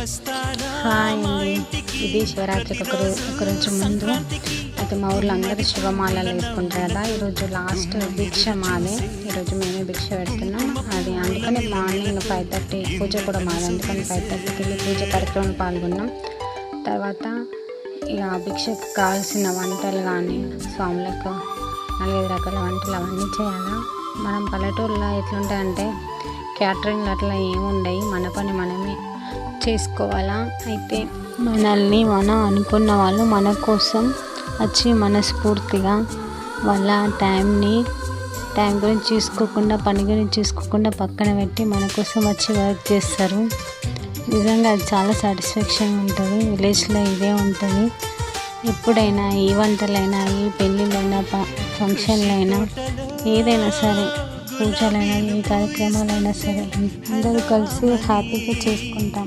Hi అండి. ఇది శివరాత్రికి ఒకరోజు ముందు అయితే మా ఊర్లో అందరూ శివమాలలు వేసుకుంటారు కదా. ఈరోజు లాస్ట్ భిక్ష మాదే. ఈరోజు మేమే భిక్ష పెడుతున్నాం. అది అందుకని మార్నింగ్ 5:30 పూజ కూడా మాది. అందుకని 5:30కి వెళ్ళి పూజ కార్యక్రమంలో పాల్గొన్నాం. తర్వాత ఇక భిక్షకు కావాల్సిన వంటలు కానీ స్వాములకు 4-5 రకాల వంటలు అవన్నీ చేయాలా. మనం పల్లెటూరులో ఎట్లుంటాయంటే క్యాటరింగ్లు అట్లా ఏముండయి, మన పని మనమే చేసుకోవాలా. అయితే మనల్ని మనం అనుకున్న వాళ్ళు మన కోసం వచ్చి మనస్ఫూర్తిగా వాళ్ళ టైం గురించి చూసుకోకుండా, పని గురించి చూసుకోకుండా పక్కన పెట్టి మన కోసం వచ్చి వర్క్ చేస్తారు. నిజంగా అది చాలా సాటిస్ఫాక్షన్ ఉంటుంది. విలేజ్లో ఇదే ఉంటుంది. ఎప్పుడైనా ఏ వంటలైనా, ఏ పెళ్ళిళ్ళైనా, ఫంక్షన్లైనా, ఏదైనా సరే, పూజలైనా, ఏ కార్యక్రమాలైనా సరే అందరూ కలిసి హ్యాపీగా చేసుకుంటాం.